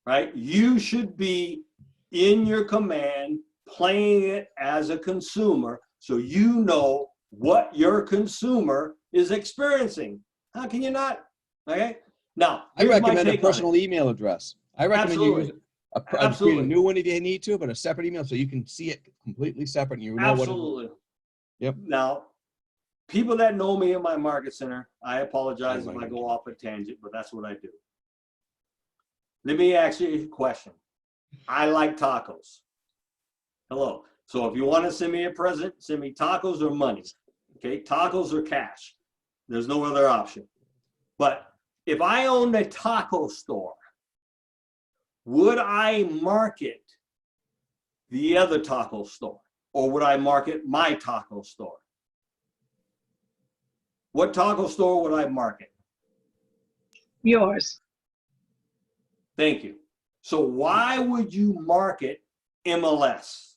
A: Right? You should be in your command, playing it as a consumer, so you know what your consumer is experiencing. How can you not? Okay. Now,
C: I recommend a personal email address. I recommend you use create a new one if you need to, but a separate email so you can see it completely separate and you know what it is. Yep.
A: Now, people that know me in my market center, I apologize if I go off a tangent, but that's what I do. Let me ask you a question. I like tacos. Hello. So if you want to send me a present, send me tacos or money. Okay, tacos or cash. There's no other option. But if I owned a taco store, would I market the other taco store? Or would I market my taco store? What taco store would I market?
G: Yours.
A: Thank you. So why would you market MLS?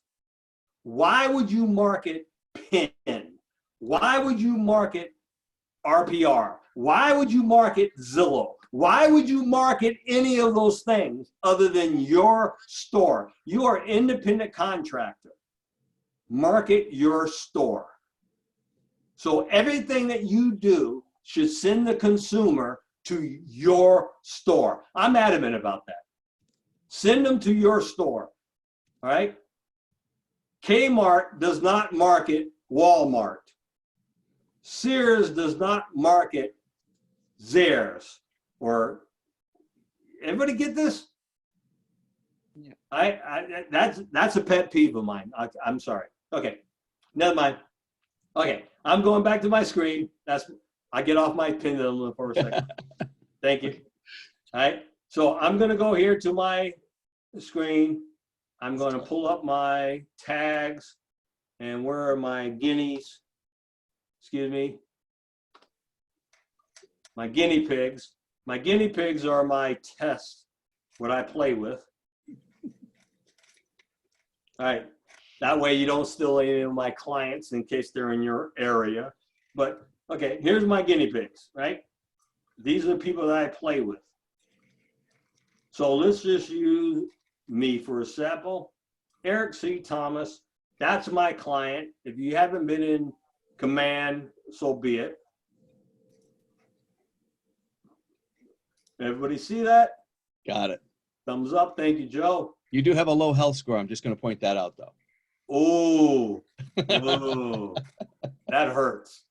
A: Why would you market PIN? Why would you market RPR? Why would you market Zillow? Why would you market any of those things other than your store? You are an independent contractor. Market your store. So everything that you do should send the consumer to your store. I'm adamant about that. Send them to your store. All right? Kmart does not market Walmart. Sears does not market Zehrs. Or everybody get this?
C: Yeah.
A: That's a pet peeve of mine. I'm sorry. Okay, never mind. Okay, I'm going back to my screen. I get off my pendulum for a second. Thank you. All right, so I'm going to go here to my screen. I'm going to pull up my tags, and where are my guineas? Excuse me. My guinea pigs. My guinea pigs are my tests, what I play with. All right, that way you don't steal any of my clients in case they're in your area. But okay, here's my guinea pigs, right? These are the people that I play with. So let's just use me for a sample. Eric C. Thomas, that's my client. If you haven't been in command, so be it. Everybody see that?
C: Got it.
A: Thumbs up. Thank you, Joe.
C: You do have a low health score. I'm just going to point that out, though.
A: Oh, that hurts.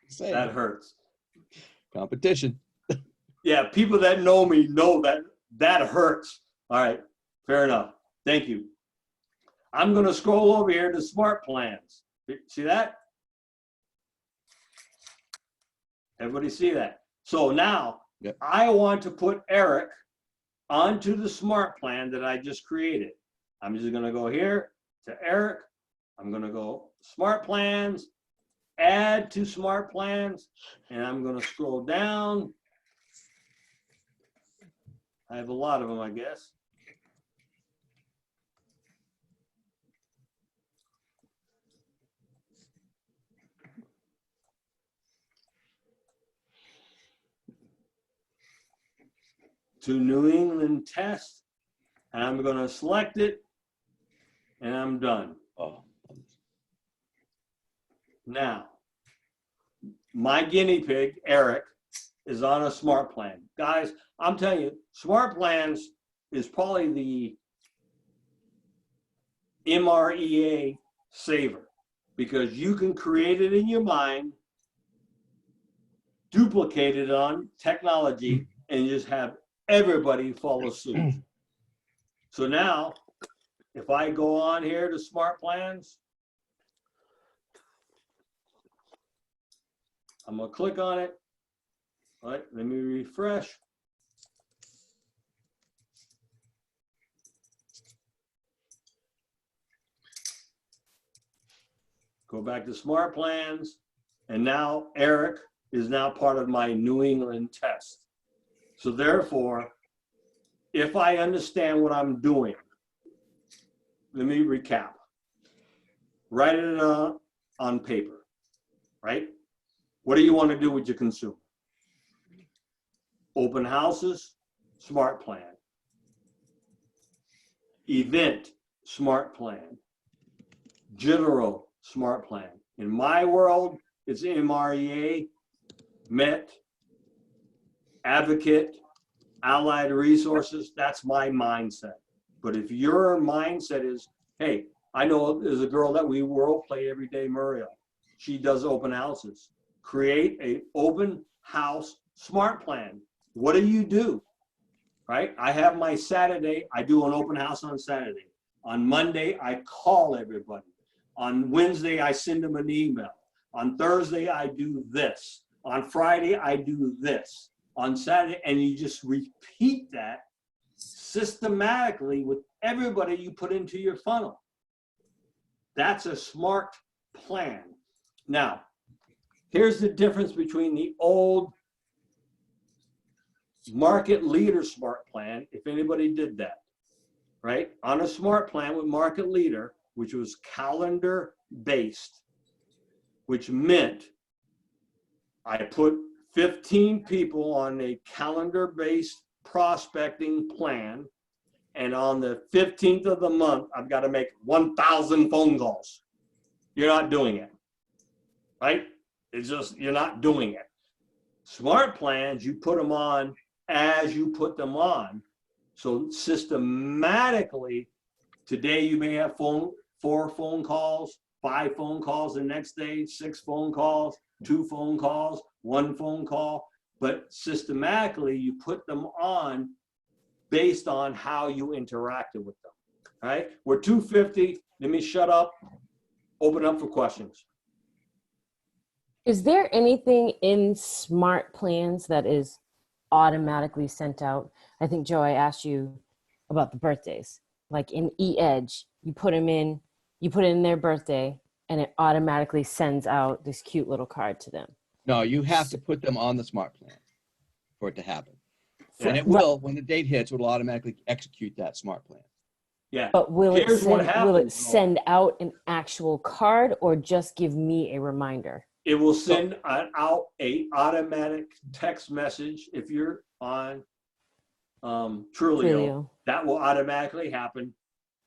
C: Say,
A: That hurts.
C: competition.
A: Yeah, people that know me know that hurts. All right, fair enough. Thank you. I'm going to scroll over here to SmartPlans. See that? Everybody see that? So now
C: Yep.
A: I want to put Eric onto the smart plan that I just created. I'm just going to go here to Eric. I'm going to go smart plans, add to smart plans, and I'm going to scroll down. I have a lot of them, I guess. To New England test, and I'm going to select it, and I'm done.
C: Oh,
A: Now, my guinea pig, Eric, is on a smart plan. Guys, I'm telling you, smart plans is probably the MREA saver because you can create it in your mind, duplicate it on technology, and just have everybody follow suit. So now, if I go on here to smart plans, I'm gonna click on it. All right, let me refresh. Go back to smart plans, and now Eric is now part of my New England test. So therefore, if I understand what I'm doing, let me recap. Write it on paper, right? What do you want to do with your consumer? Open houses, smart plan. Event, smart plan. General, smart plan. In my world, it's MREA, MET, Advocate, Allied Resources. That's my mindset. But if your mindset is, hey, I know there's a girl that we role play every day, Muriel. She does open houses. Create an open house smart plan. What do? Right? I have my Saturday, I do an open house on Saturday. On Monday, I call everybody. On Wednesday, I send them an email. On Thursday, I do this. On Friday, I do this. On Saturday, and you just repeat that systematically with everybody you put into your funnel. That's a smart plan. Now, here's the difference between the old market leader smart plan, if anybody did that, right? On a smart plan with market leader, which was calendar based, which meant I put 15 people on a calendar-based prospecting plan, and on the 15th of the month, I've got to make 1,000 phone calls. You're not doing it, right? It's just, you're not doing it. Smart plans, you put them on as you put them on. So systematically, today you may have 4 phone calls, 5 phone calls the next day, 6 phone calls, 2 phone calls, 1 phone call. But systematically, you put them on based on how you interacted with them. All right, we're 2:50. Let me shut up. Open up for questions.
F: Is there anything in SmartPlans that is automatically sent out? I think, Joe, I asked you about the birthdays. Like in eEdge, you put in their birthday, and it automatically sends out this cute little card to them.
C: No, you have to put them on the smart plan for it to happen.
A: Yeah.
C: And it will, when the date hits, it will automatically execute that smart plan.
A: Yeah.
F: But will it
A: Here's what
F: send, will it
A: happens, though.
F: send out an actual card or just give me a reminder?
A: It will send out a automatic text message if you're on Trulio.
F: Trulio.
A: That will automatically happen,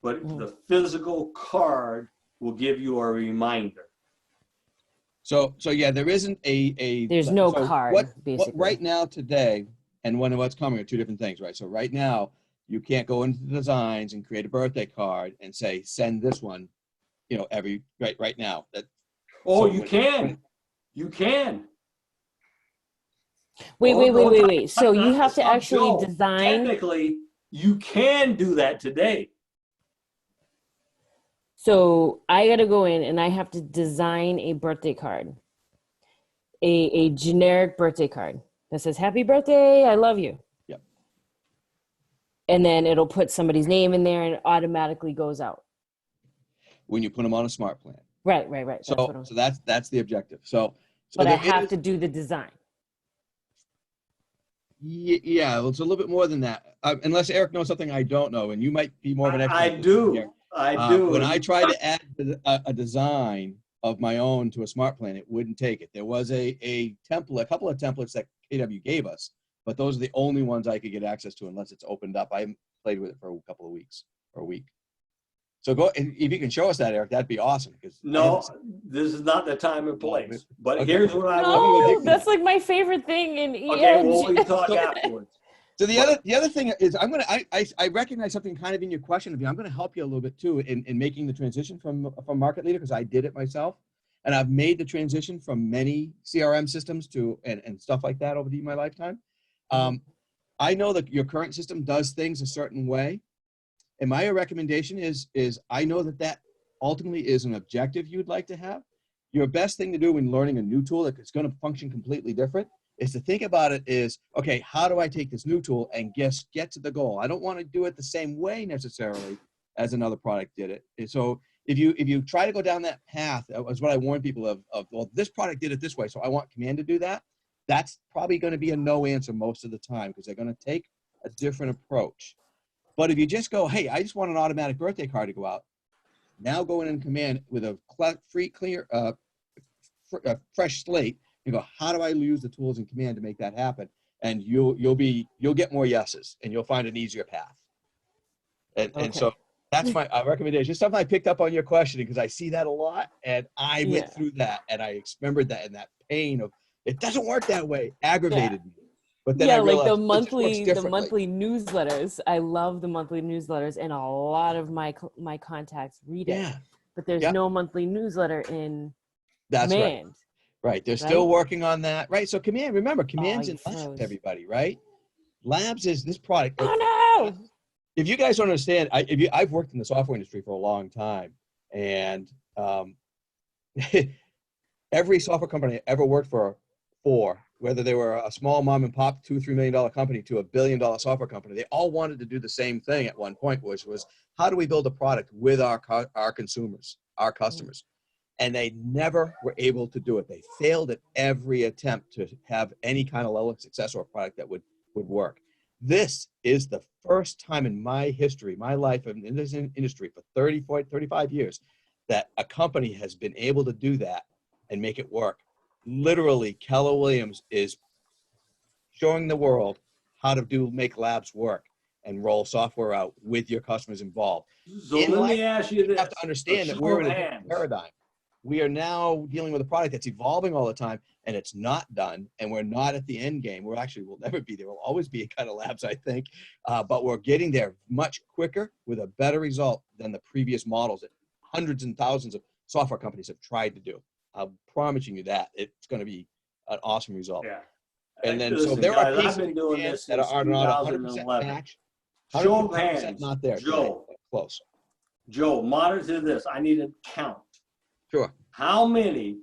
A: but
F: Mhm.
A: the physical card will give you a reminder.
C: So yeah, there isn't a
F: There's no
C: so
F: card,
C: what
F: basically.
C: right now today and what's coming are two different things, right? So right now, you can't go into the designs and create a birthday card and say, send this one, right now.
A: Oh,
C: So
A: you
C: when-
A: can. You can.
F: Wait. So you
A: Not
F: have to
A: stop
F: actually
A: Joe.
F: design.
A: Technically, you can do that today.
F: So I got to go in and I have to design a birthday card, a generic birthday card that says, happy birthday, I love you.
C: Yep.
F: And then it'll put somebody's name in there and it automatically goes out.
C: When you put them on a smart plan.
F: Right.
C: So that's the objective. So
F: But I
C: there
F: have
C: is-
F: to do the design.
C: Yeah, it's a little bit more than that. Unless Eric knows something I don't know, and you might be more of an expert.
A: I
C: at this than
A: do.
C: Eric.
A: I do.
C: When I tried to add a design of my own to a smart plan, it wouldn't take it. There was a template, a couple of templates that KW gave us, but those are the only ones I could get access to unless it's opened up. I haven't played with it for a couple of weeks or a week. So if you can show us that, Eric, that'd be awesome. Because
A: No, this is not the time and place. But
C: Okay.
A: here's what I
C: will
F: No,
C: dig
F: that's like my favorite thing in
A: Okay, well, we
F: eEdge.
A: can talk afterwards.
C: So the other thing is I recognize something kind of in your question of you. I'm gonna help you a little bit too in making the transition from market leader, because I did it myself, and I've made the transition from many CRM systems to and stuff like that over my lifetime. I know that your current system does things a certain way, and my recommendation is I know that ultimately is an objective you'd like to have. Your best thing to do when learning a new tool that is going to function completely different is to think about it is, okay, how do I take this new tool and get to the goal? I don't want to do it the same way necessarily as another product did it. And so if you try to go down that path, that was what I warn people of, well, this product did it this way, so I want Command to do that. That's probably going to be a no answer most of the time because they're going to take a different approach. But if you just go, hey, I just want an automatic birthday card to go out, now go in Command with a fresh slate. You go, how do I use the tools in Command to make that happen? And you'll get more yeses, and you'll find an easier path. And so that's my recommendation. It's something I picked up on your question because I see that a lot, and I went through that, and I remembered that, and that pain of it doesn't work that way aggravated me. But then I realized
F: like the monthly newsletters. I love the monthly newsletters, and a lot of my contacts read it.
C: Yeah.
F: But there's no monthly newsletter in
C: That's
F: Command.
C: Right. They're still working on that. Right. So remember, Command's in Labs,
F: froze.
C: everybody, right? Labs is this product.
F: Oh no!
C: If you guys don't understand, I've worked in the software industry for a long time, and every software company I ever worked for, whether they were a small mom and pop $2-3 million company to $1 billion software company, they all wanted to do the same thing at one point, which was how do we build a product with our consumers, our customers? And they never were able to do it. They failed at every attempt to have any kind of level of success or a product that would work. This is the first time in my history, my life in this industry for 35 years, that a company has been able to do that and make it work. Literally, Keller Williams is showing the world how to make labs work and roll software out with your customers involved.
A: So let me ask you this.
C: You have to understand that we're in a different paradigm. we are now dealing with a product that's evolving all the time, and it's not done, and we're not at the end game. We'll never be there. We'll always be kind of labs, I think, but we're getting there much quicker with a better result than the previous models that hundreds and thousands of software companies have tried to do. I'm promising you that it's going to be an awesome result.
A: Yeah.
C: And then,
A: Listen,
C: so there are
A: guys,
C: pieces
A: I've been doing
C: that
A: this since
C: are not 100%
A: 2011.
C: match,
A: Show of
C: 100%
A: hands,
C: not there today,
A: Joe.
C: but close.
A: Joe, monitor this. I need a count.
C: Sure.
A: How many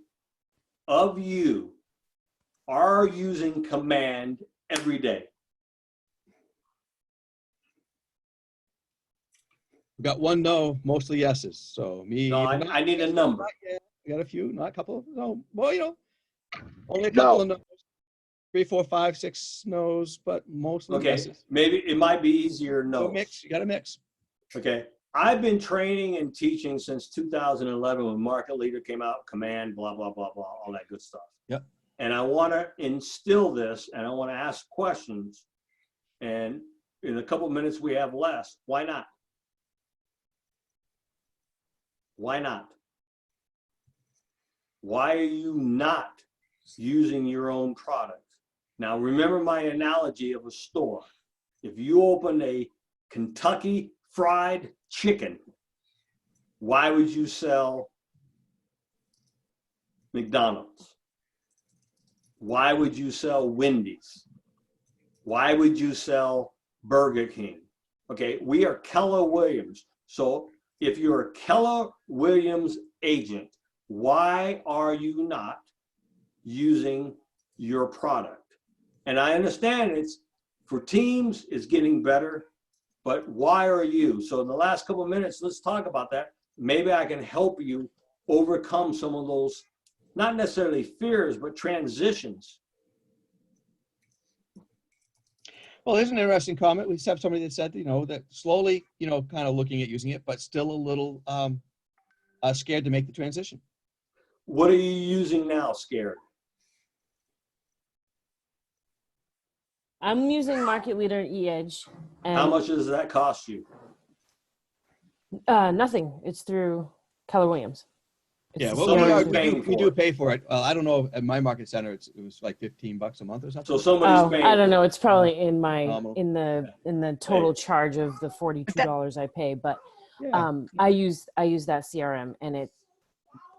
A: of you are using command every day?
C: We got one no, mostly yeses. So me.
A: No, I need a number.
C: We got a few, not a couple. No, well, only a couple of no's. 3, 4, 5, 6 no's, but mostly
A: Okay,
C: yeses.
A: maybe it might be easier
C: So
A: no.
C: mix. You got to mix.
A: Okay, I've been training and teaching since 2011 when Market Leader came out, command, blah, blah, blah, blah, all that good stuff.
C: Yep.
A: And I want to instill this, and I want to ask questions. And in a couple minutes we have less. Why not? Why not? Why are you not using your own product? Now, remember my analogy of a store. If you open a Kentucky Fried Chicken, why would you sell McDonald's? Why would you sell Wendy's? Why would you sell Burger King? Okay, we are Keller Williams. So if you're a Keller Williams agent, why are you not using your product? And I understand it's for teams, it's getting better, but why are you? So in the last couple of minutes, let's talk about that. Maybe I can help you overcome some of those, not necessarily fears, but transitions.
C: Well, here's an interesting comment. We have somebody that said, that slowly, kind of looking at using it, but still a little scared to make the transition.
A: What are you using now, scared?
F: I'm using Market Leader E-Edge. And,
A: How much does that cost you?
F: nothing. It's through Keller Williams. It's
C: Yeah,
F: the
C: well,
A: Somebody's
F: CRM.
A: paying
C: we
A: for
C: do
A: it.
C: pay for it. At my market center, it was like $15 a month or something.
A: So somebody's paying.
F: I don't know. It's probably in my
C: Phenomenal.
F: in the total charge of the $42 I pay, but
C: Yeah.
F: I use that CRM and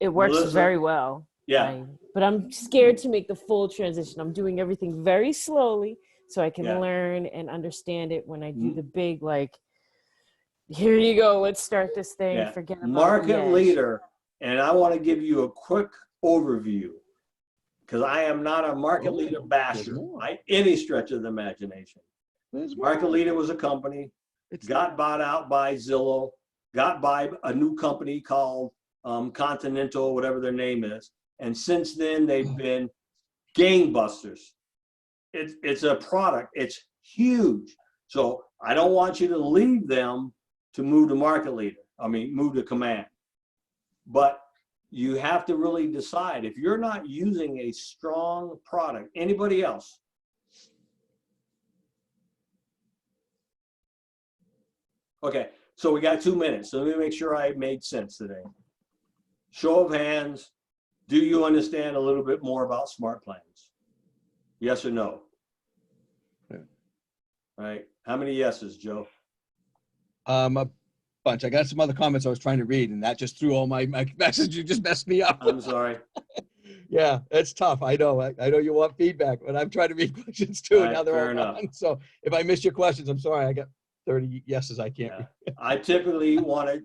F: it works
A: Melissa?
F: very well.
A: Yeah.
F: But I'm scared to make the full transition. I'm doing everything very slowly so I can
A: Yeah.
F: learn and understand it when I do the big, like, here you go, let's start this thing.
A: Yeah.
F: Forget about
A: Market
F: the edge.
A: Leader, and I want to give you a quick overview because I am not a Market Leader basher by any stretch of the imagination. Market Leader was a company, got bought out by Zillow, got by a new company called Continental, whatever their name is. And since then, they've been gangbusters. It's a product. It's huge. So I don't want you to leave them to move to Market Leader. Move to Command. But you have to really decide if you're not using a strong product. Anybody else? Okay, so we got 2 minutes. So let me make sure I made sense today. Show of hands. Do you understand a little bit more about SmartPlans? Yes or no?
C: Yeah.
A: All right. How many yeses, Joe?
C: A bunch. I got some other comments I was trying to read, and that just threw all my messages. You just messed me up.
A: I'm sorry.
C: Yeah, it's tough. I know. I know you want feedback, but I'm trying to read questions too.
A: All
C: And
A: right,
C: now they're
A: fair
C: all
A: enough.
C: gone. So if I missed your questions, I'm sorry. I got 30 yeses I can't read.
A: Yeah. I typically want to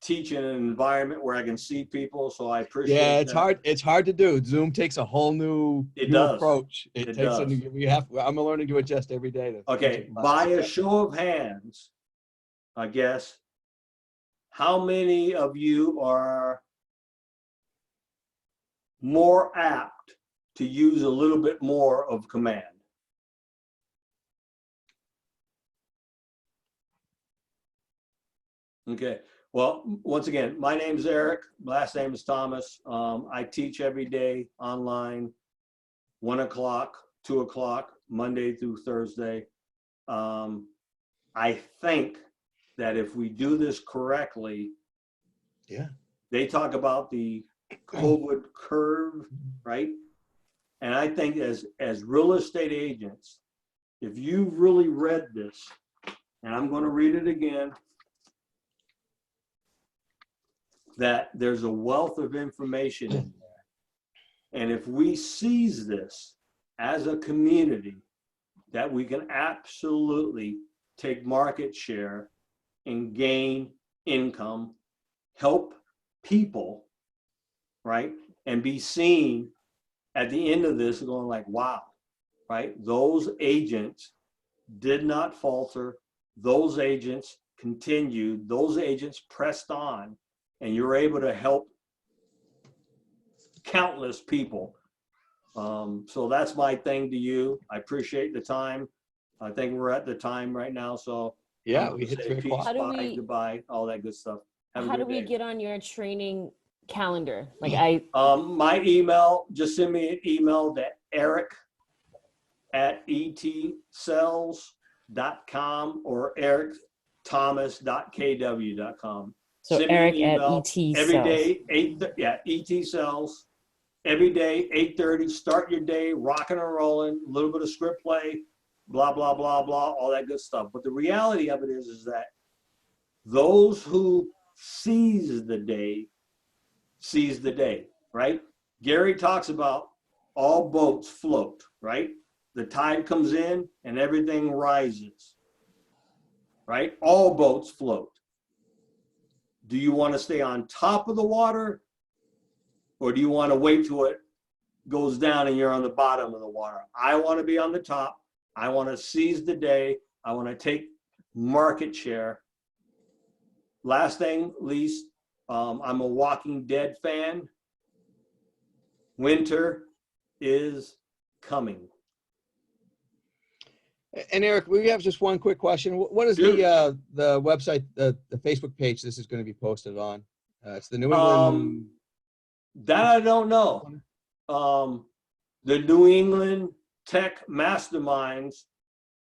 A: teach in an environment where I can see people, so I appreciate
C: Yeah, it's
A: that.
C: hard. It's hard to do. Zoom takes a whole new approach.
A: It
C: takes
A: does.
C: I'm learning to adjust every day.
A: Okay, by a show of hands, I guess, how many of you are more apt to use a little bit more of command? Okay, well, once again, my name's Eric, last name is Thomas. I teach every day online, 1 o'clock, 2 o'clock, Monday through Thursday. I think that if we do this correctly,
C: Yeah.
A: they talk about the COVID curve, right? And I think as real estate agents, if you've really read this, and I'm going to read it again, that there's a wealth of information in there. And if we seize this as a community, that we can absolutely take market share and gain income, help people, right? And be seen at the end of this going like, wow, right? Those agents did not falter. Those agents continued. Those agents pressed on, and you're able to help countless people. So that's my thing to you. I appreciate the time. I think we're at the time right now. So
C: Yeah,
A: I'm
C: we
A: gonna
C: hit
A: say
C: 3
A: peace,
C: o'clock.
F: How do
A: bye,
F: we-
A: goodbye, all that good stuff. Have a
F: How do
A: good
F: we
A: day.
F: get on your training calendar? Like
A: My email, just send me an email to eric@etcells.com or ericthomas.kw.com.
F: so
A: Send me an
F: Eric at
A: email
F: ET
A: every
F: Cells.
A: day, ET Cells. Every day, 8:30, start your day, rocking and rolling, a little bit of script play, blah, blah, blah, blah, all that good stuff. But the reality of it is that those who seize the day, right? Gary talks about all boats float, right? The tide comes in and everything rises, right? All boats float. Do you want to stay on top of the water, or do you want to wait till it goes down and you're on the bottom of the water? I want to be on the top. I want to seize the day. I want to take market share. Last thing, least, I'm a Walking Dead fan. Winter is coming.
C: And Eric, we have just one quick question. What is
A: Shoot.
C: the website, the Facebook page this is going to be posted on? It's the New England.
A: That I don't know. The New England Tech Masterminds,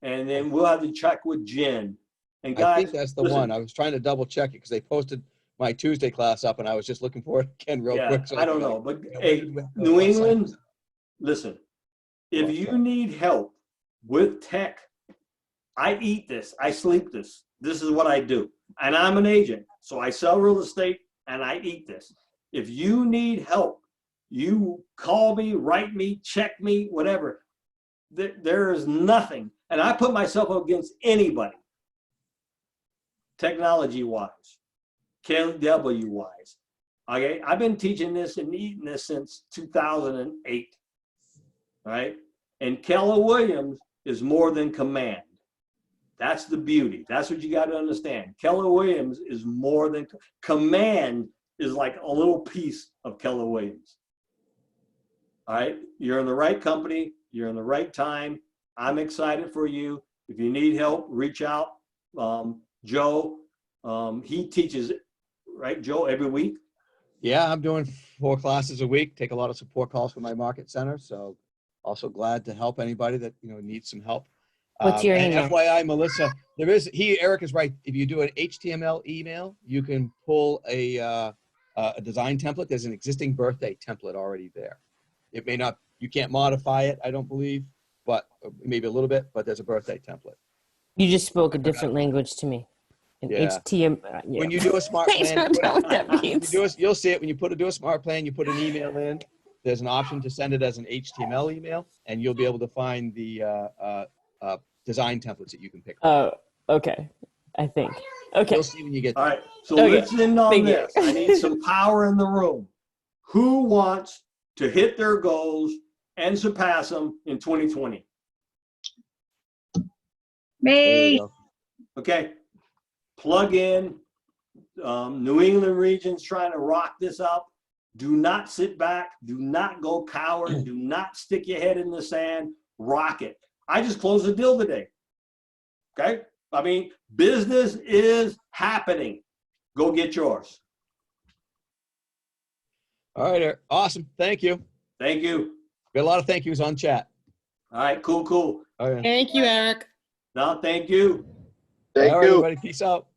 A: and then we'll have to check with Jen. And guys,
C: I think that's the
A: listen,
C: one. I was trying to double check it because they posted my Tuesday class up, and I was just looking for it again real
A: yeah,
C: quick. So
A: I don't
C: was
A: know,
C: like,
A: but
C: yeah,
A: hey,
C: where did we have the
A: New
C: website?
A: England, listen, if
C: Well,
A: you
C: sorry.
A: need help with tech, I eat this, I sleep this. This is what I do. And I'm an agent, so I sell real estate and I eat this. If you need help, you call me, write me, check me, whatever. There is nothing. And I put myself up against anybody, technology-wise, KW-wise. Okay, I've been teaching this and eating this since 2008, right? And Keller Williams is more than command. That's the beauty. That's what you got to understand. Keller Williams is more than command, is like a little piece of Keller Williams. All right, you're in the right company. You're in the right time. I'm excited for you. If you need help, reach out. Joe, he teaches, right, Joe, every week?
C: Yeah, I'm doing 4 classes a week. Take a lot of support calls from my market center. So also glad to help anybody that needs some help.
F: What's your
C: and
F: email?
C: FYI, Melissa, Eric is right. If you do an HTML email, you can pull a design template. There's an existing birthday template already there. It may not, you can't modify it, I don't believe, but maybe a little bit, but there's a birthday template.
F: You just spoke a different language to me. An
C: Yeah.
F: HTML. Yeah.
C: When you do a smart
F: Thanks
C: plan,
F: for what that means.
C: you'll see it when you do a smart plan, you put an email in, there's an option to send it as an HTML email, and you'll be able to find the design templates that you can pick.
F: Oh, okay. I think. Okay.
C: You'll see when you get
A: All
C: there.
A: right, so
F: Okay,
A: let's end on
F: thank you.
A: this. I need some power in the room. Who wants to hit their goals and surpass them in 2020?
C: There you
G: Me.
C: go.
A: Okay, plug in. New England region's trying to rock this up. Do not sit back. Do not go coward. Do not stick your head in the sand. Rock it. I just closed a deal today. Okay, I mean, business is happening. Go get yours.
C: All right, Eric. Awesome. Thank you.
A: Thank you.
C: We got a lot of thank yous on chat.
A: All right, cool.
C: All right.
H: Thank you, Eric.
A: No, thank you.
C: All right, everybody. Peace out.